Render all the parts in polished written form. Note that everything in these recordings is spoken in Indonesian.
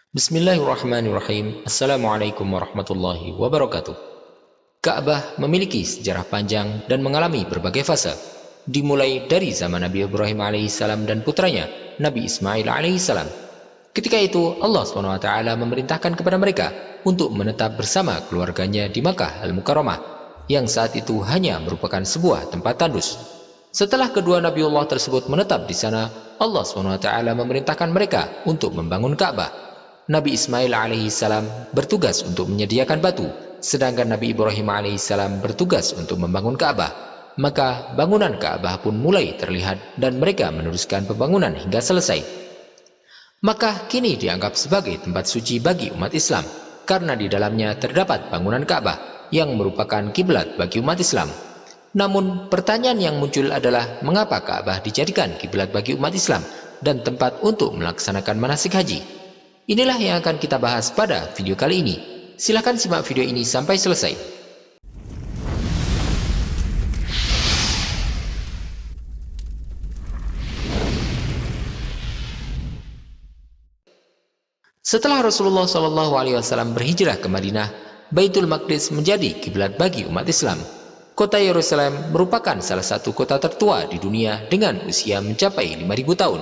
Bismillahirrahmanirrahim. Assalamualaikum warahmatullahi wabarakatuh. Ka'bah memiliki sejarah panjang dan mengalami berbagai fase. Dimulai dari zaman Nabi Ibrahim alaihissalam dan putranya, Nabi Ismail alaihissalam. Ketika itu, Allah SWT memerintahkan kepada mereka untuk menetap bersama keluarganya di Makkah Al-Mukarramah, yang saat itu hanya merupakan sebuah tempat tandus. Setelah kedua Nabiullah tersebut menetap di sana, Allah SWT memerintahkan mereka untuk membangun Ka'bah. Nabi Ismail alaihissalam bertugas untuk menyediakan batu, sedangkan Nabi Ibrahim alaihissalam bertugas untuk membangun Ka'bah. Maka bangunan Ka'bah pun mulai terlihat dan mereka meneruskan pembangunan hingga selesai. Makkah kini dianggap sebagai tempat suci bagi umat Islam, karena di dalamnya terdapat bangunan Ka'bah yang merupakan kiblat bagi umat Islam. Namun pertanyaan yang muncul adalah mengapa Ka'bah dijadikan kiblat bagi umat Islam dan tempat untuk melaksanakan manasik haji? Inilah yang akan kita bahas pada video kali ini. Silahkan simak video ini sampai selesai. Setelah Rasulullah SAW berhijrah ke Madinah, Baitul Maqdis menjadi kiblat bagi umat Islam. Kota Yerusalem merupakan salah satu kota tertua di dunia dengan usia mencapai 5.000 tahun.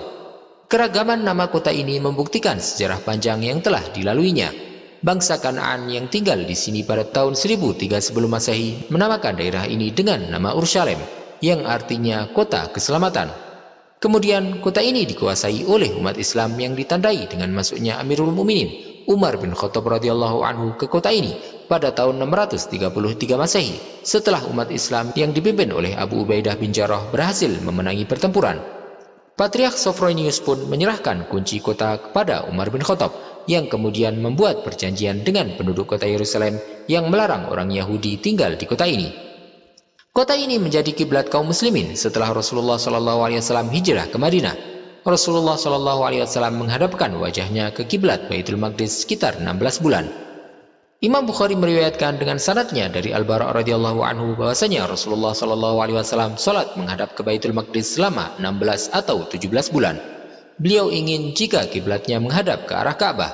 Keragaman nama kota ini membuktikan sejarah panjang yang telah dilaluinya. Bangsa Kanaan yang tinggal di sini pada tahun 1003 sebelum Masehi menamakan daerah ini dengan nama Urshalem, yang artinya kota keselamatan. Kemudian kota ini dikuasai oleh umat Islam yang ditandai dengan masuknya Amirul Mukminin Umar bin Khattab radhiyallahu anhu ke kota ini pada tahun 633 Masehi, setelah umat Islam yang dipimpin oleh Abu Ubaidah bin Jarrah berhasil memenangi pertempuran. Patriark Sophronius pun menyerahkan kunci kota kepada Umar bin Khattab, yang kemudian membuat perjanjian dengan penduduk kota Yerusalem yang melarang orang Yahudi tinggal di kota ini. Kota ini menjadi kiblat kaum muslimin setelah Rasulullah SAW hijrah ke Madinah. Rasulullah SAW menghadapkan wajahnya ke kiblat Baitul Maqdis sekitar 16 bulan. Imam Bukhari meriwayatkan dengan sanadnya dari Al-Bara' radhiyallahu anhu bahwasanya Rasulullah SAW salat menghadap ke Baitul Maqdis selama 16 atau 17 bulan. Beliau ingin jika kiblatnya menghadap ke arah Ka'bah.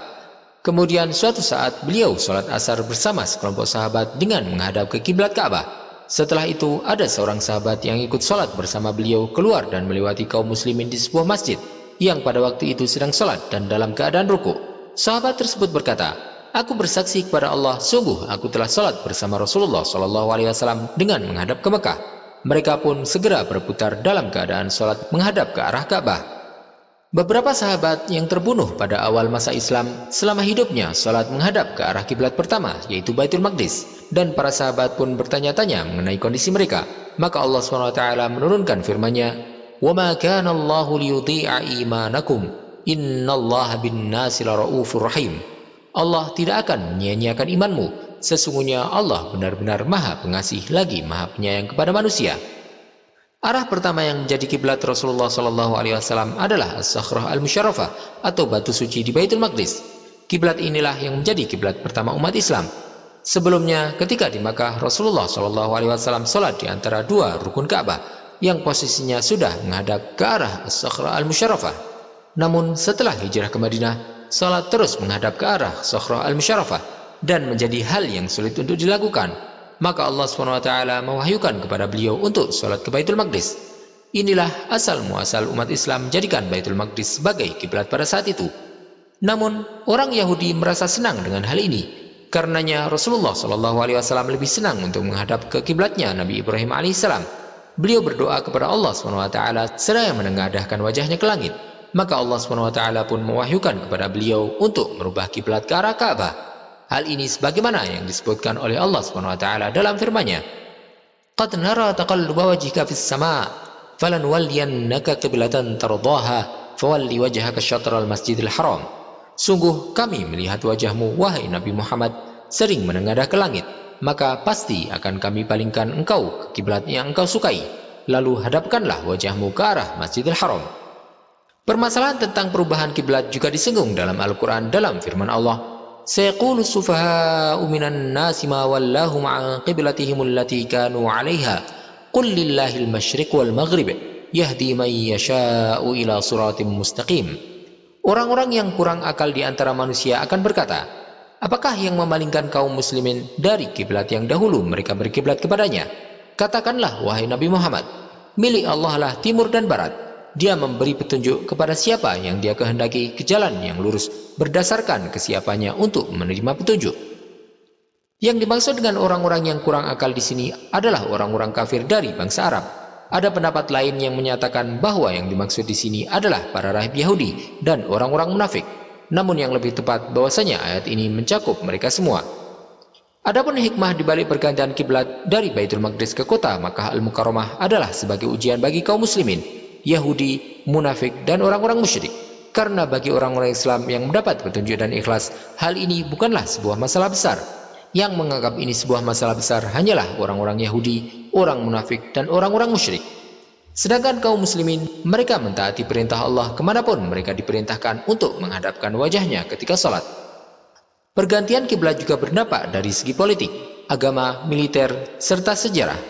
Kemudian suatu saat beliau salat asar bersama sekelompok sahabat dengan menghadap ke kiblat Ka'bah. Setelah itu ada seorang sahabat yang ikut salat bersama beliau keluar dan melewati kaum muslimin di sebuah masjid yang pada waktu itu sedang salat dan dalam keadaan rukuk. Sahabat tersebut berkata, "Aku bersaksi kepada Allah, sungguh aku telah salat bersama Rasulullah SAW dengan menghadap ke Mekah." Mereka pun segera berputar dalam keadaan salat menghadap ke arah Ka'bah. Beberapa sahabat yang terbunuh pada awal masa Islam selama hidupnya salat menghadap ke arah kiblat pertama, yaitu Baitul Maqdis, dan para sahabat pun bertanya-tanya mengenai kondisi mereka. Maka Allah SWT menurunkan firman-Nya, "Wa ma kana Allahu liyudhi'a imanakum, innallaha bin-nasi laraufur rahim." Allah tidak akan menyia-nyiakan imanmu. Sesungguhnya Allah benar-benar Maha Pengasih lagi Maha Penyayang kepada manusia. Arah pertama yang menjadi kiblat Rasulullah SAW adalah As-Sakhrah Al-Musyarrafah atau batu suci di Baitul Maqdis. Kiblat inilah yang menjadi kiblat pertama umat Islam. Sebelumnya, ketika di Makkah, Rasulullah SAW salat di antara dua rukun Ka'bah yang posisinya sudah menghadap ke arah As-Sakhrah Al-Musyarrafah. Namun setelah hijrah ke Madinah, salat terus menghadap ke arah Sakhrah Al-Musyarrafah dan menjadi hal yang sulit untuk dilakukan. Maka Allah SWT mewahyukan kepada beliau untuk salat ke Baitul Maqdis. Inilah asal muasal umat Islam menjadikan Baitul Maqdis sebagai kiblat pada saat itu. Namun orang Yahudi merasa senang dengan hal ini. Karenanya Rasulullah SAW lebih senang untuk menghadap ke kiblatnya Nabi Ibrahim alaihissalam. Beliau berdoa kepada Allah SWT seraya menengadahkan wajahnya ke langit. Maka Allah SWT pun mewahyukan kepada beliau untuk merubah kiblat ke arah Ka'bah. Hal ini sebagaimana yang disebutkan oleh Allah SWT dalam firman-Nya, "Qad nara taqalluba wajhika fis sama', falanwalliyannaka qiblatan tardaha, fawalli wajhaka syatral masjidil haram." Sungguh kami melihat wajahmu, wahai Nabi Muhammad, sering menengadah ke langit, maka pasti akan kami palingkan engkau ke kiblat yang engkau sukai, lalu hadapkanlah wajahmu ke arah Masjidil Haram. Permasalahan tentang perubahan kiblat juga disinggung dalam Al-Quran dalam firman Allah, "Sayaqulu sufaha'u minan nasi ma wallahum an qiblatihim allati kanu 'alaiha, qul lillahil masyriq wal maghrib, yahdi man yasha'u ila siratim mustaqim." Orang-orang yang kurang akal di antara manusia akan berkata, apakah yang memalingkan kaum muslimin dari kiblat yang dahulu mereka berkiblat kepadanya? Katakanlah, wahai Nabi Muhammad, milik Allah lah timur dan barat. Dia memberi petunjuk kepada siapa yang dia kehendaki ke jalan yang lurus berdasarkan kesiapannya untuk menerima petunjuk. Yang dimaksud dengan orang-orang yang kurang akal di sini adalah orang-orang kafir dari bangsa Arab. Ada pendapat lain yang menyatakan bahwa yang dimaksud di sini adalah para rahib Yahudi dan orang-orang munafik. Namun yang lebih tepat bahwasanya ayat ini mencakup mereka semua. Adapun hikmah dibalik pergantian kiblat dari Baitul Maqdis ke kota Makkah Al-Mukarramah adalah sebagai ujian bagi kaum muslimin, Yahudi, munafik, dan orang-orang musyrik. Karena bagi orang-orang Islam yang mendapat petunjuk dan ikhlas, hal ini bukanlah sebuah masalah besar. Yang menganggap ini sebuah masalah besar hanyalah orang-orang Yahudi, orang munafik, dan orang-orang musyrik. Sedangkan kaum muslimin, mereka mentaati perintah Allah kemanapun mereka diperintahkan untuk menghadapkan wajahnya ketika sholat. Pergantian kiblat juga berdampak dari segi politik, agama, militer, serta sejarah.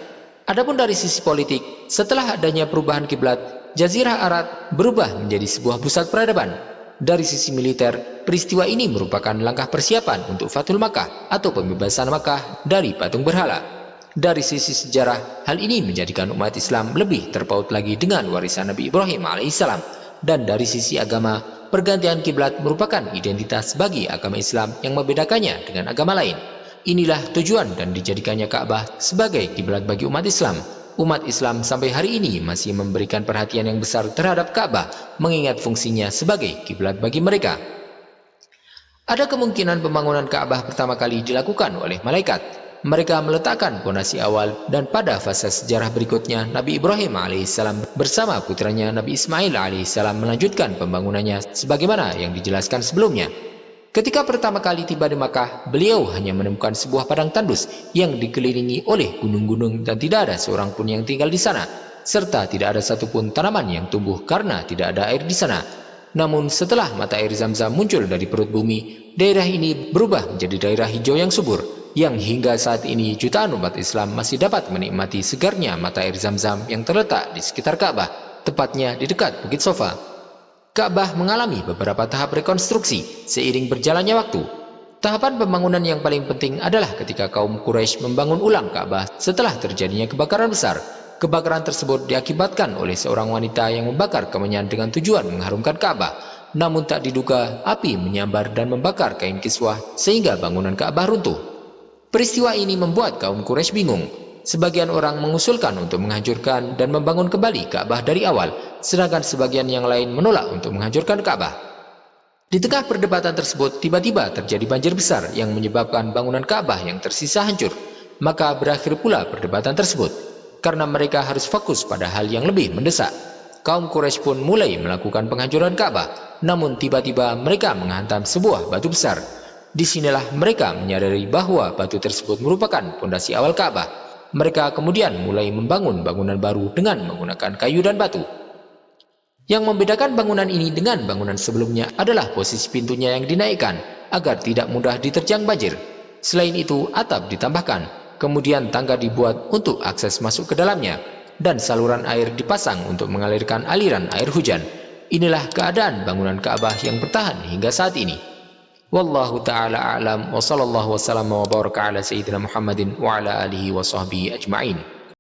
Adapun dari sisi politik, setelah adanya perubahan kiblat, Jazirah Arab berubah menjadi sebuah pusat peradaban. Dari sisi militer, peristiwa ini merupakan langkah persiapan untuk Fathul Makkah atau pembebasan Makkah dari patung berhala. Dari sisi sejarah, hal ini menjadikan umat Islam lebih terpaut lagi dengan warisan Nabi Ibrahim alaihissalam. Dan dari sisi agama, pergantian kiblat merupakan identitas bagi agama Islam yang membedakannya dengan agama lain. Inilah tujuan dan dijadikannya Ka'bah sebagai kiblat bagi umat Islam. Umat Islam sampai hari ini masih memberikan perhatian yang besar terhadap Ka'bah, mengingat fungsinya sebagai kiblat bagi mereka. Ada kemungkinan pembangunan Ka'bah pertama kali dilakukan oleh malaikat. Mereka meletakkan fondasi awal, dan pada fase sejarah berikutnya Nabi Ibrahim alaihissalam bersama putranya Nabi Ismail alaihissalam melanjutkan pembangunannya sebagaimana yang dijelaskan sebelumnya. Ketika pertama kali tiba di Makkah, beliau hanya menemukan sebuah padang tandus yang dikelilingi oleh gunung-gunung dan tidak ada seorang pun yang tinggal di sana, serta tidak ada satupun tanaman yang tumbuh karena tidak ada air di sana. Namun setelah mata air Zam-Zam muncul dari perut bumi, daerah ini berubah menjadi daerah hijau yang subur, yang hingga saat ini jutaan umat Islam masih dapat menikmati segarnya mata air Zam-Zam yang terletak di sekitar Ka'bah, tepatnya di dekat Bukit Sofa. Ka'bah mengalami beberapa tahap rekonstruksi seiring berjalannya waktu. Tahapan pembangunan yang paling penting adalah ketika kaum Quraisy membangun ulang Ka'bah setelah terjadinya kebakaran besar. Kebakaran tersebut diakibatkan oleh seorang wanita yang membakar kemenyan dengan tujuan mengharumkan Ka'bah. Namun tak diduga, api menyambar dan membakar kain kiswah sehingga bangunan Ka'bah runtuh. Peristiwa ini membuat kaum Quraisy bingung. Sebagian orang mengusulkan untuk menghancurkan dan membangun kembali Ka'bah dari awal, sedangkan sebagian yang lain menolak untuk menghancurkan Ka'bah. Di tengah perdebatan tersebut, tiba-tiba terjadi banjir besar yang menyebabkan bangunan Ka'bah yang tersisa hancur. Maka berakhir pula perdebatan tersebut, karena mereka harus fokus pada hal yang lebih mendesak. Kaum Quraisy pun mulai melakukan penghancuran Ka'bah, namun tiba-tiba mereka menghantam sebuah batu besar. Disinilah mereka menyadari bahwa batu tersebut merupakan fondasi awal Ka'bah. Mereka kemudian mulai membangun bangunan baru dengan menggunakan kayu dan batu. Yang membedakan bangunan ini dengan bangunan sebelumnya adalah posisi pintunya yang dinaikkan agar tidak mudah diterjang banjir. Selain itu, atap ditambahkan, kemudian tangga dibuat untuk akses masuk ke dalamnya, dan saluran air dipasang untuk mengalirkan aliran air hujan. Inilah keadaan bangunan Ka'bah yang bertahan hingga saat ini. Wallahu ta'ala a'lam wa sallallahu wa sallam wa baraka ala sayyidina Muhammadin wa ala alihi wa sahbihi ajma'in.